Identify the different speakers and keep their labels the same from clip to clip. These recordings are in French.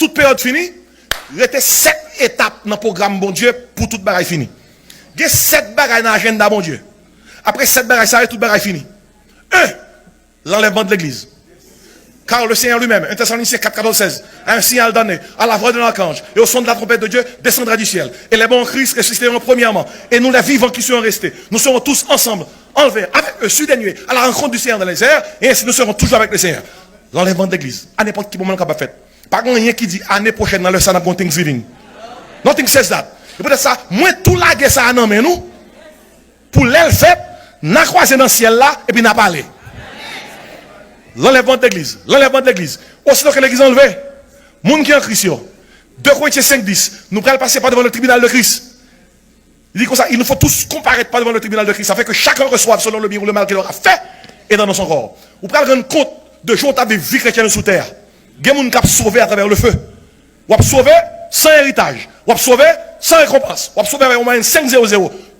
Speaker 1: toute période finie, il y a 7 étapes dans le programme bon Dieu pour toute bagaille finie. Il y a 7 bagailles dans l'agenda bon Dieu. Après 7 bagailles, ça y est, toute bagaille finie. 1. L'enlèvement de l'église. Car le Seigneur lui-même, 1 Thessaloniciens 4, 14, 16, a un signal donné à la voix de l'archange et au son de la trompette de Dieu descendra du ciel. Et les bons en Christ ressusciteront premièrement. Et nous, les vivants qui seront restés, nous serons tous ensemble, enlevés avec eux, sur des nuées, à la rencontre du Seigneur dans les airs. Et ainsi, nous serons toujours avec le Seigneur. L'enlèvement de l'église, à n'importe quel moment qu'on va faire. Pas rien qui dit année prochaine dans le salon de Thanksgiving. Nothing says that. Et peut-être ça, moins tout la guerre ça a nommé nous. Pour l'aile fait, n'a croisé dans le ciel là, et puis n'a parlé. L'enlèvement de l'église. L'enlèvement de l'église. Aussitôt que l'église est enlevée, monde qui est en Christ, 2 Corinthiens 5, 10, nous allons passer par devant le tribunal de Christ. Il dit comme ça, il nous faut tous comparaître par devant le tribunal de Christ. Ça fait que chacun reçoive selon le bien ou le mal qu'il aura fait et dans son corps. Vous pouvez rendre compte de jours où tu vie chrétienne sous terre. Il y a des gens qui ont sauvé à travers le feu. Ou ont sauvé sans héritage. Ou ont sauvé sans récompense. Ou ont sauvé avec au moins 500.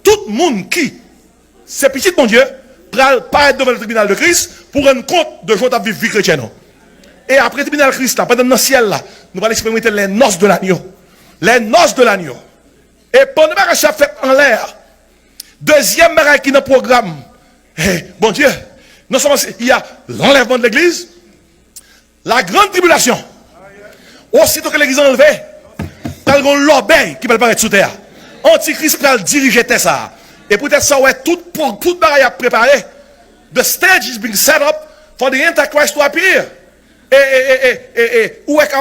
Speaker 1: Tout le monde qui, c'est petit bon Dieu, pas être devant le tribunal de Christ pour rendre compte de jours où tu vie chrétienne. Et après le tribunal de Christ, là, pendant le ciel, là, nous allons expérimenter les noces de l'agneau. Les noces de l'agneau. Et pendant que ça fait en l'air, deuxième barrage qui est dans le programme, bon Dieu, non seulement il y a l'enlèvement de l'église, la grande tribulation. Aussitôt que l'église est enlevée, il y a l'obéi qui va apparaître sous terre. Antichrist va diriger ça. Et peut-être ça, ouais, tout barrage à préparer. The stage is being set up for the Antichrist to appear. Où est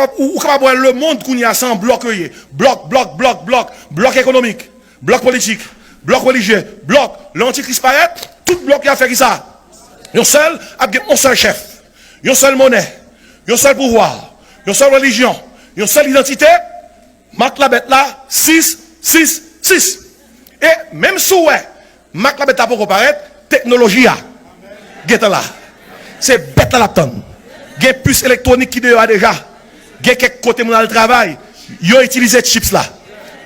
Speaker 1: le monde qu'on y a sans bloc, bloc économique, bloc politique, bloc religieux, bloc, l'antichrist paraît, tout bloc qui a fait ça. Un seul chef, une seule monnaie, un seul pouvoir, une seule religion, une seule identité, marque la bête là, 6. Et même si ouais, marque la bête là pour apparaître, technologie a, guette là. C'est bête là la tonne. Il y a puce électronique qui déjà. Il y a quelques côtés dans le travail. Ils ont utilisé chips là.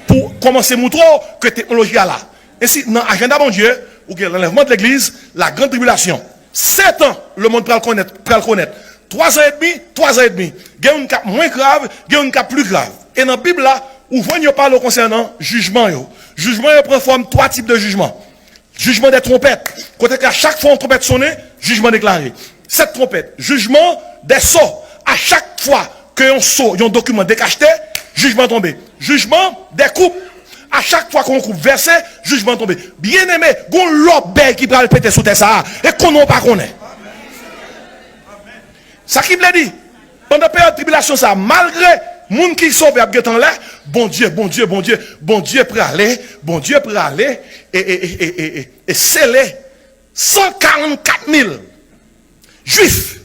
Speaker 1: Pour commencer à montrer que la technologie est là. Ainsi, dans l'agenda mon Dieu, où il y a l'enlèvement de l'église, la grande tribulation. 7 ans, le monde peut le connaître. 3 ans et demi. Il y a une cap moins grave, il y a une cap plus grave. Et dans la Bible là, où vous parle concernant jugement. Jugement prend forme 3 types de jugements. Jugement des trompettes. Côté qu'à chaque fois une trompette sonne, jugement déclaré. Cette trompette, jugement des sauts. À chaque fois que un saut, un document décacheté, jugement tombé. Jugement des coupes. À chaque fois qu'on coupe versé, jugement tombé. Bien aimé, gon l'obé qui va le péter sous terre ça. Et qu'on n'a pas connaît. Ça qui me dit, pendant la période de tribulation, ça, malgré moun qui sauve à guetan là, bon Dieu prêt à aller, et sceller 144 000 juifs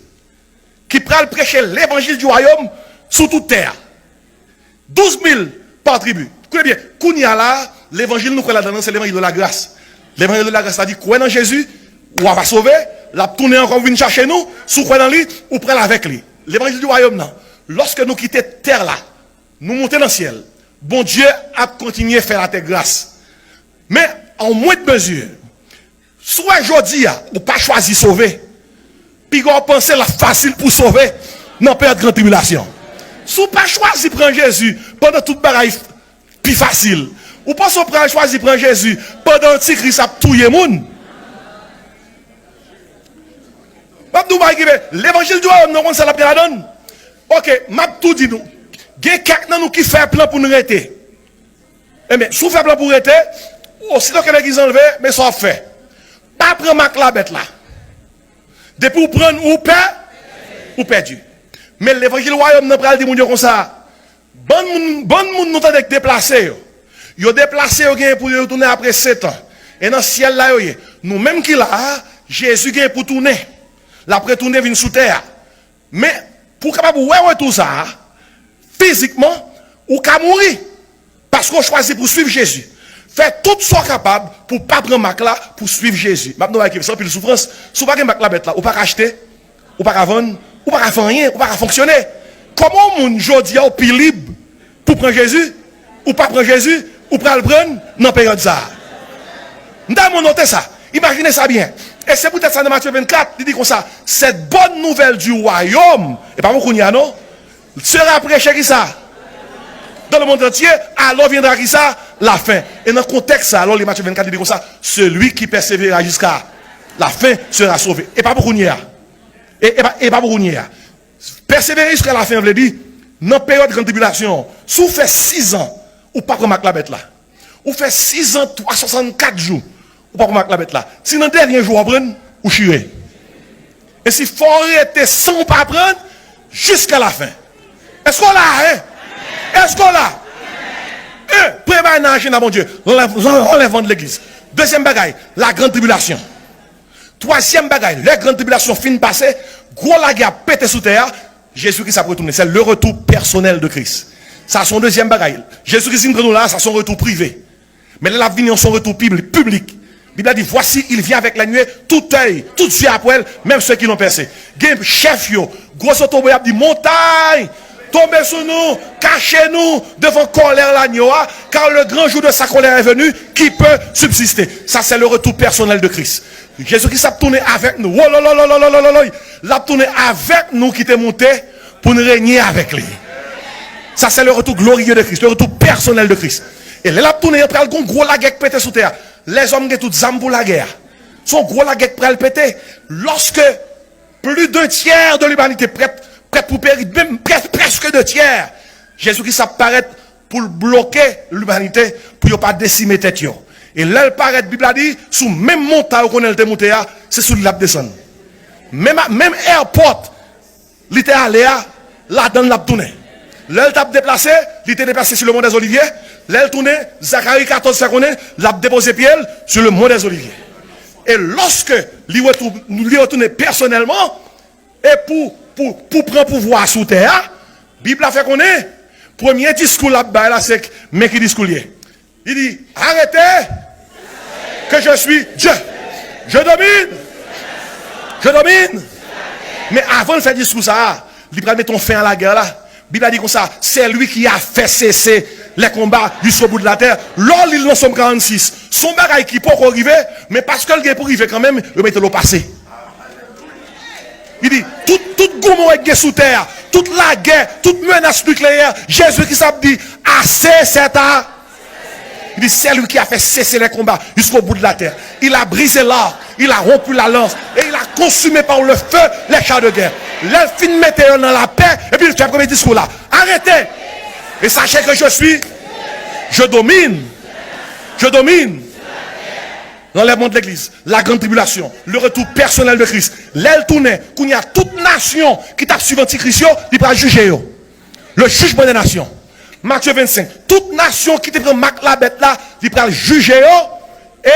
Speaker 1: qui prennent prêcher l'évangile du royaume sous toute terre. 12 000 par tribu. Écoutez bien, Kounia là, l'évangile nous connaît là-dedans, c'est l'évangile de la grâce. L'évangile de la grâce, ça dit, quoi dans Jésus, ou on va sauver, la tourner encore venir chercher nous, sous quoi dans lui, ou prendre avec lui. L'évangile du royaume, non. Lorsque nous quittons terre là, nous montons dans le ciel, bon Dieu a continué à faire la terre grâce. Mais en moins de mesure, soit aujourd'hui, ou pas choisi sauver, puis on pense la facile pour sauver, non période de grande tribulation. Si vous pas choisi prendre Jésus pendant toute bagaille plus facile, ou pas choisi prendre Jésus pendant Antichrist a tué les gens. L'évangile du royaume, nous ça la donne. Ok, m'a tout dit nous. Il y a quelqu'un nous qui fait un plan pour nous arrêter. Eh bien, si vous faites un plan pour arrêter, aussitôt que l'église enlevée, mais ça fait. Pas prendre ma la bête là. Depuis vous prendre ou perdre, ou perdu. Mais l'évangile du royaume n'a pas dit mon Dieu comme ça. Bon monde nous t'a déplacé. Yo déplacé pour retourner après 7 ans. Et dans le ciel là, nous même qui là, Jésus vient pour tourner. L'après tourner vient sous terre. Mais pour capable ouais tout ça, physiquement, ou qu'à mourir. Parce qu'on choisit pour suivre Jésus. Faites tout ce capable pour ne pas prendre ma là pour suivre Jésus. Maintenant, avec ça, puis la souffrance, si vous n'avez pas la bête là, ou pas acheter, ou pas vendre, ou pas faire rien, ou pas fonctionner. Comment mon jodi a au plus libre pour prendre Jésus, ou pas prendre Jésus, ou pas le prendre dans la période ça. Nous avons noté ça. Imaginez ça bien. Et c'est peut-être ça dans Matthieu 24, il dit comme ça, cette bonne nouvelle du royaume, et pas beaucoup n'y a non, sera prêché qui ça? Dans le monde entier, alors viendra qui ça? La fin. Et dans le contexte, alors les Matthieu 24 dit comme ça, celui qui persévérera jusqu'à la fin sera sauvé. Et pas beaucoup n'y a. Et pas beaucoup n'y a. Persévérer jusqu'à la fin, veut dire, dans la période de grande tribulation, si vous faites 6 ans, ou pas prendre la bête là. Ou fait 6 ans, 364 jours, ou pas prendre la bête là. Si dans le dernier jour, vous prenez, ou chirez. Et si faut arrêter sans pas prendre, jusqu'à la fin. Est-ce qu'on l'a, hein? Est-ce qu'on l'a? Préparez dans la mon Dieu. Enlèvement de l'église. Deuxième bagaille, la grande tribulation. Troisième bagaille, la grande tribulation fin passée, gros la guerre pété sous terre, Jésus-Christ a retourné. C'est le retour personnel de Christ. Ça, son deuxième bagaille. Jésus-Christ nous là, ça son retour privé. Mais là, la venue en son retour public. Bible a dit, voici, il vient avec la nuée, tout œil, tout yeux après elle, même ceux qui l'ont percé. Game chef yo, gros auto a dit, montagne, tombez sur nous, cachez-nous devant colère l'agneau, car le grand jour de sa colère est venu, qui peut subsister. Ça, c'est le retour personnel de Christ. Jésus-Christ a tourné avec nous. Oh là là là là là là là. Il a tourné avec nous qui était monté pour nous régner avec lui. Ça, c'est le retour glorieux de Christ, le retour personnel de Christ. Et là, il a tourné après le gros la guerre pété sous terre. Les hommes qui ont toutes armes pour la guerre. Son gros la guerre prêt à péter. Lorsque plus d'un tiers de l'humanité prête pour périr, même presque 2 tiers, Jésus-Christ apparaît pour bloquer l'humanité, pour ne pas décimer tête. Et là, il paraît, la Bible a dit, sous même montagne qu'on a monté, c'est sous la descente. Même airport, il était allé là dans la tournée. Là, il t'a déplacé, il était déplacé sur le mont des Oliviers. Là, il tournait, Zacharie 14 secondes, il a déposé pied sur le mont des Oliviers. Et lorsque il retourne personnellement, et pour prendre pouvoir sous terre, la Bible a fait qu'on est, premier discours là-bas, c'est mais qui discours il dit, arrêtez, que je suis Dieu. Je domine. Je domine. Mais avant de faire discours ça, il va mettre fin à la guerre là. La Bible a dit comme ça, c'est lui qui a fait cesser les combats jusqu'au bout de la terre. Lors il en somme 46. Son bagaille qui peut arriver, mais parce que le gars pour arriver quand même, il met le passé. Il dit, tout gourmand est sous terre, toute la guerre, toute menace nucléaire, Jésus qui s'est dit, assez c'est à. Il dit, c'est lui qui a fait cesser les combats jusqu'au bout de la terre. Il a brisé l'arc, il a rompu la lance, et il a consumé par le feu les chars de guerre. L'elfine mettait dans la paix, et puis il fait le premier discours là. Arrêtez! Et sachez que je domine. Je domine. L'enlèvement de l'église, la grande tribulation, le retour personnel de Christ. L'aile tournée, qu'il y a toute nation qui t'a suivi anti-Christ, il va juger. Le jugement des nations. Matthieu 25. Toute nation qui te prend la bête là, il va juger et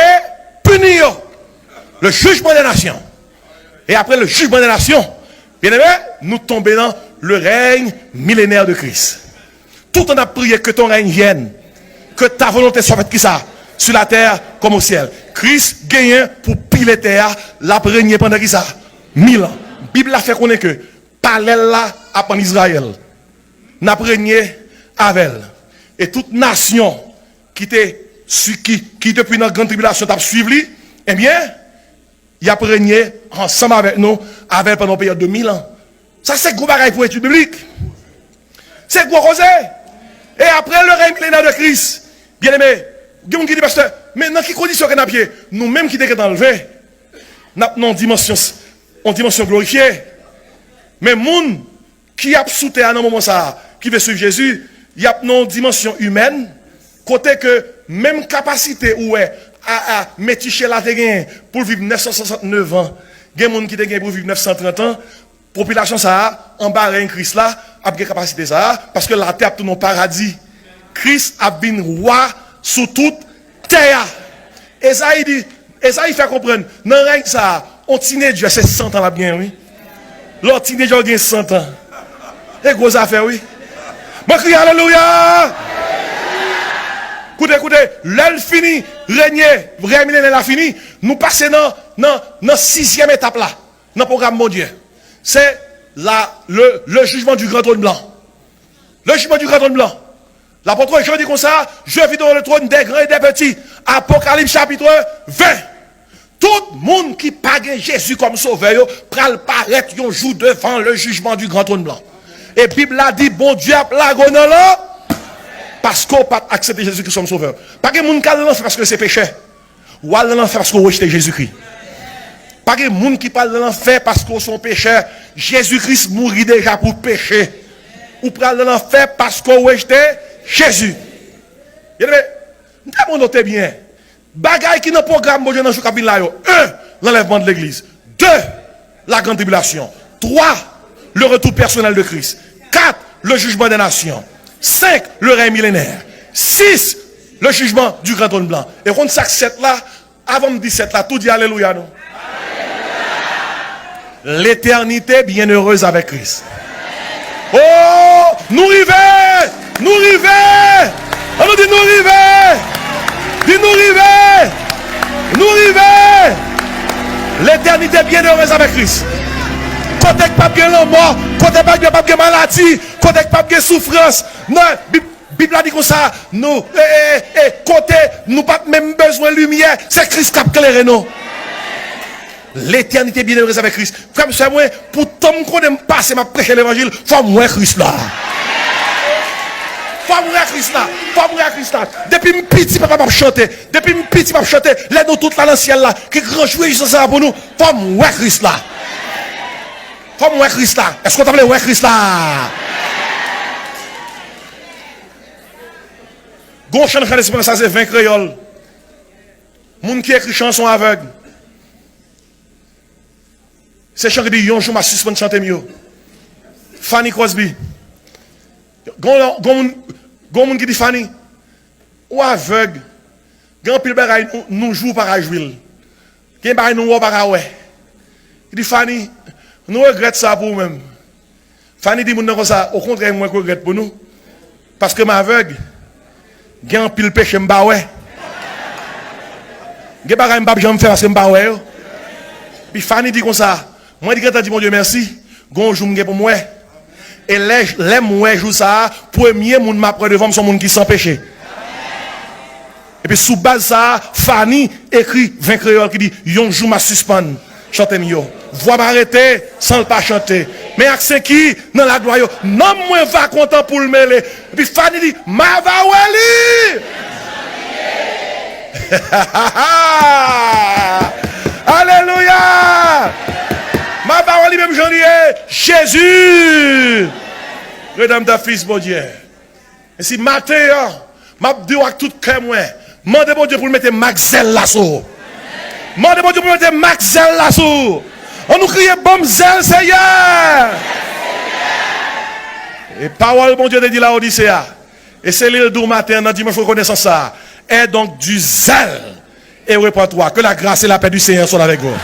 Speaker 1: punir. Le jugement des nations. Et après le jugement des nations, bien aimé, nous tombons dans le règne millénaire de Christ. Tout on a prié que ton règne vienne. Que ta volonté soit faite qui ça? Sur la terre comme au ciel. Christ gagne pour piler terre, la régner pendant qui ça? 1000 ans. La Bible a fait connaître que parallèle là à en Israël. N'a régné avec elle. Et toute nation qui depuis notre grande tribulation t'a suivi, eh bien, il a régné ensemble avec nous, avec pendant une période de 1000 ans. Ça c'est gros bagaille pour étude biblique. C'est gros rosé. Et après le règne millénaire de Christ, bien aimé, il y a qui dit, pasteur, mais dans quelles conditions qu'on a pied? Nous-mêmes qui sommes enlevés, nous en dimension glorifiée. Mais les gens qui a sauté à un moment ça, qui veut suivre Jésus, il y a une dimension humaine, côté que même capacité où est à méticher la terre pour vivre 969 ans, il y a des gens qui ont pour vivre 930 ans, population ça, en bas de Christ là, a une capacité ça, parce que la terre est un paradis. Christ a bien roi sous toute terre. Esaïe dit, Esaïe fait comprendre, dans le règne ça, on teenager c'est 100 ans là bien, oui. L'autre teenager a 100 ans. Et gros affaire, oui. Moi, crie alléluia. Écoutez, l'elle fini, régner, régner la fini, nous passons dans 6e étape là, dans le programme mondial. C'est le jugement du grand trône blanc. Le jugement du grand trône blanc. L'apôtre Jean dit comme ça, je vis dans le trône des grands et des petits. Apocalypse chapitre 20. Tout le monde qui pague Jésus comme sauveur, pral paraître un jour devant le jugement du grand trône blanc. Et la Bible a dit, bon Dieu a lago dans là. Parce qu'on n'a pas accepté Jésus-Christ comme sauveur. Pas que moun ka l'enfer parce que c'est péché. Ou à l'enfer parce qu'on rejette Jésus-Christ. Pas que moun qui parle de l'enfer parce qu'on son péché. Jésus-Christ mourit déjà pour péché. Ou parle de l'enfer parce qu'on rejette Jésus. Vous avez noté bien. Bagaille qui dans le programme bon Dieu dans ce chapitre là. 1. L'enlèvement de l'église. 2. La grande tribulation. 3. Le retour personnel de Christ. 4. Le jugement des nations. 5. Le règne millénaire. 6. Le jugement du grand trône blanc. Et quand ça 7 là, avant de 17 là, tout dit alléluia non. L'éternité bienheureuse avec Christ. Oh, nous rivons, nous rivons. On nous dit nous rivons. Dis nous rivons. Nous rivons. L'éternité bienheureuse avec Christ. Côté pas bien la mort, côté pas bien maladie, côté pas bien souffrance. Non, Bible a dit comme ça, nous côté nous pas même besoin de lumière, c'est Christ qui a éclairé nous. L'éternité bienheureuse avec Christ. Comme ça moi pour tant qu'on aime passer m'a prêcher l'évangile, faut moi Christ là. Faut mourir Christ là. Faut mourir Christ là. Depuis petit papa m'a chanté, depuis petit m'a chanté, les nous toute là dans le ciel là, qui grand jouissance ça pour nous, faut mourir Christ là. Faut mourir Christ là. Est-ce qu'on t'appelle ouais Christ là? Gon chant de ça c'est 20 créoles. Moun qui écrit chanson aveugle. C'est chant qui dit yon jour m'a suspend chanter mieux. Fanny Crosby. Gon moun qui dit Fanny ou aveugle. Grand pile bagay nous joue par jouer. Qui bagay nous ou par ouais. Il dit Fanny, nous regrettons ça pour nous-mêmes. Fanny dit moun comme ça, au contraire moi je regrette pour nous parce que ma aveugle gen pile péché m'ba ouais. Gen bagay m'ba jamais faire parce que m'ba ouais. Puis Fanny dit comme ça, moi dit quand dit mon Dieu merci, gon jour m'gè pour moi. Et les moi jour ça, premier moun m'a près devant son monde qui sans péché. Et puis sous base ça, Fanny écrit 20 créoles qui dit yon jour m'a suspend. Chantez mieux. Voix m'arrêter sans le pas chanter. Mais accent qui dans la gloire non moins va content pour le mêler. Et puis Fanny dit ma va wali. Alléluia. Ma va wali même janvier Jésus. Redame ta fils bon Dieu. Et si matin m'a dit à tout cœur moi, mandez bon Dieu pour mettre Maxel là-sous. Mandez bon Dieu pour mettre Maxel là-sous. On nous crie bon zèle Seigneur. Et parole bon Dieu te dit la Odyssée. Et c'est l'île du matin dans dimanche reconnaissance ça. Et donc du zèle et répands-toi. Que la grâce et la paix du Seigneur soient avec vous.